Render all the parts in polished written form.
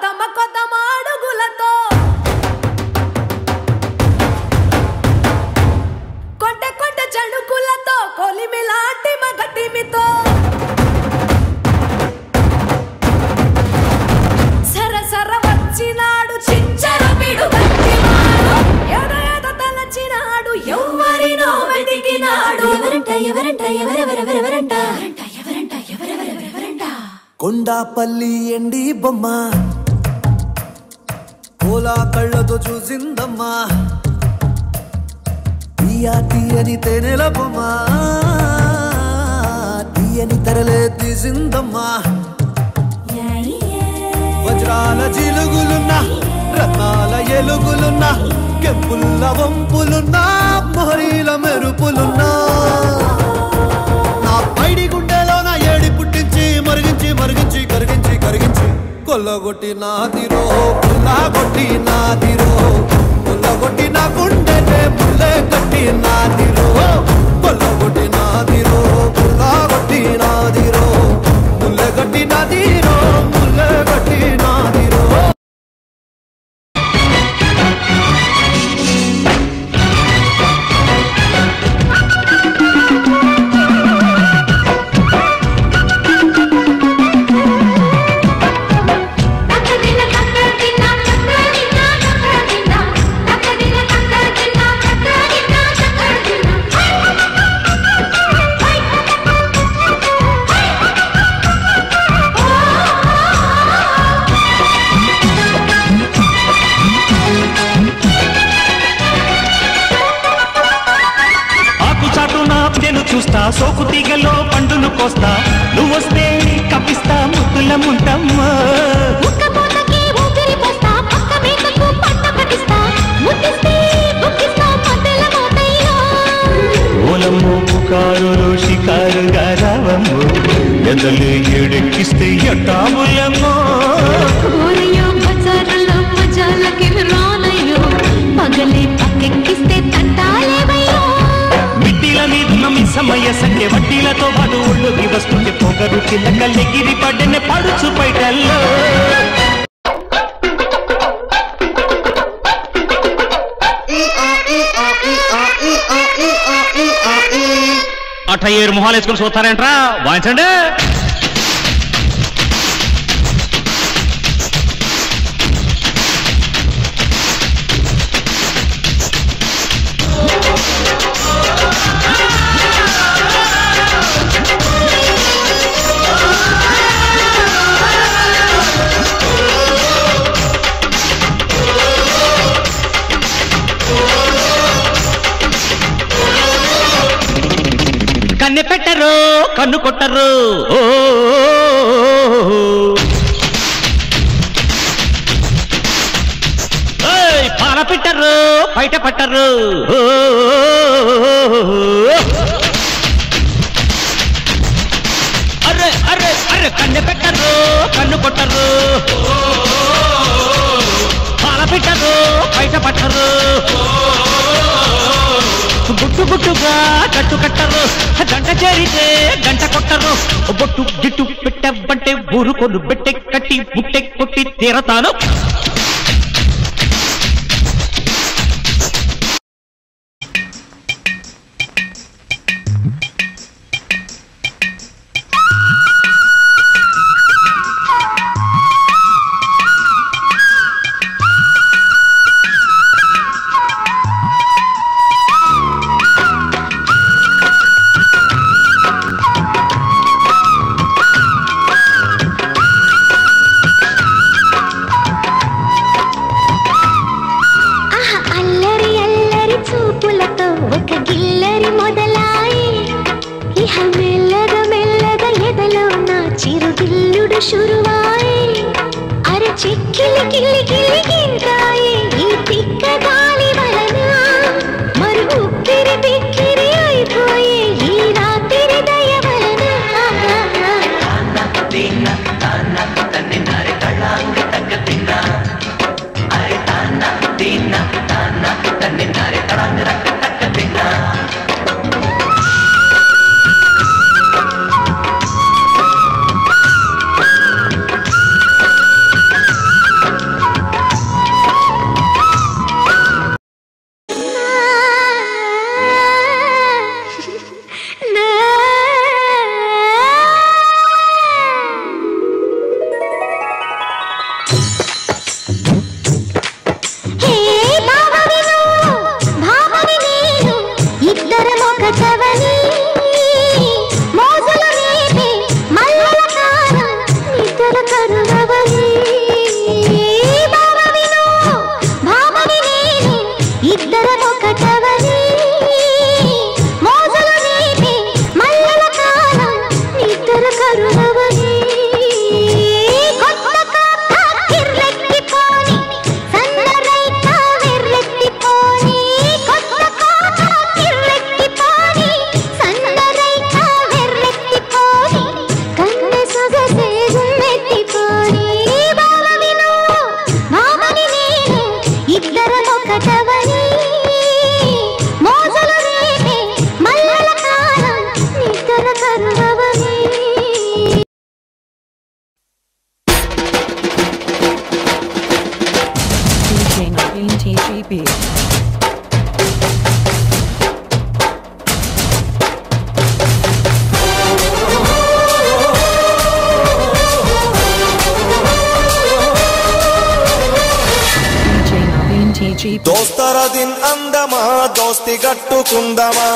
తమ కొత్త మాడుగులతో కొంటె కొంటె చణుకులతో కొలిమిలాంటి మగటిమితో సరసర వచ్చినాడు చించర పిడు గట్టివాడు ఎడ ఎడ తలచినాడు ఎవ్వరినో వెతికినాడు ఎవరంట ఎవరెవరెవరెవరంట కొండాపల్లి ఎండి బొమ్మ కోలా కళ్ళతో చూసిందమ్మా తీయా తీయని తేనెల బొమ్మ తీయని తెరలే తీసిందమ్మా వజ్రాల జిలుగులున్నా రత్నాల ఎలుగులున్నా కెంపుల్ల వంపులున్నా మొహరీల మెరుపులున్నా నా పైడి గుండెలో నా ఏడి పుట్టించి మరిగించి మరిగించి కరిగించి కరిగించి కొల్లగొట్టి నాదిరో కొల్లగొట్టి నాదిరో కొల్లగొట్టి నా గుండెనే ముల్లె కట్టి నాదిరో కొల్లగొట్టి నాదిరో కొల్లగొట్టి నాదిరో ముల్లె కట్టి నాదిరో ముల్లె కట్టి నాదిరో చూస్తా సోకు తీగలో పండును కోస్తా నువ్వొస్తే కప్పిస్తా ముద్దుల ముంటమ్మా ఓలమ్ము పుకారు షికారుగా రావమ్ము ఎదలు ఏడెక్కిస్తే ఎట్టాములమ్మో పగలే పక్కెక్కిస్తే తంటాలేవయ్యో సమయ సంఖ్య వడ్డీలతో పాటు ఒళ్ళుకి వస్తుంది పొగరు చిల్లకల్లెగిరి పడ్డనే పడుచు పైటల్లో అట్ట 7 మొహాలు వేసుకుని చూస్తారేంట్రా వాయించండి కన్నె పెట్టరు కన్ను కొట్టరు పాల పెట్టరు బయట పట్టరు అర్రే అర్రే అర్రే కన్నె పెట్టరు కన్ను కొట్టరు పాల పెట్టరు బయట పట్టరు గుట్టు గుట్టుగా కట్టు కట్టరు గంట చేరితే గంట కొట్టరు బొట్టు గిట్టు పెట్టబంటే ఊరు కొను బెట్టె కట్టి బుట్టె కొట్టి తీరతాను కరుణవని భావవిను భామని నేను ఇద్దరం ఒకటవని మోజులు రేపే మల్లెల కాలం ఇద్దరు కరుణవని కొత్త కాక కిర్లెక్కిపోని సన్నరైక వెర్రెత్తిపోని కొత్త కాక కిర్లెక్కిపోని సన్నరైక వెర్రెత్తిపోని కన్నె సొగసే గుమ్మెత్తిపోని భావవిను భామని నేను ఇద్దరం ఒకటవని మోజులు రేపే మల్లెల కాలం నిద్ర కరుణవని DJ Naveen TGB. DJ Naveen TGB. దోస్తర దిన్ అందమా దోస్తి గట్టుకుందమా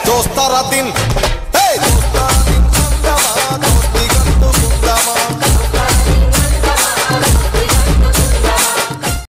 దోస్తర దిన్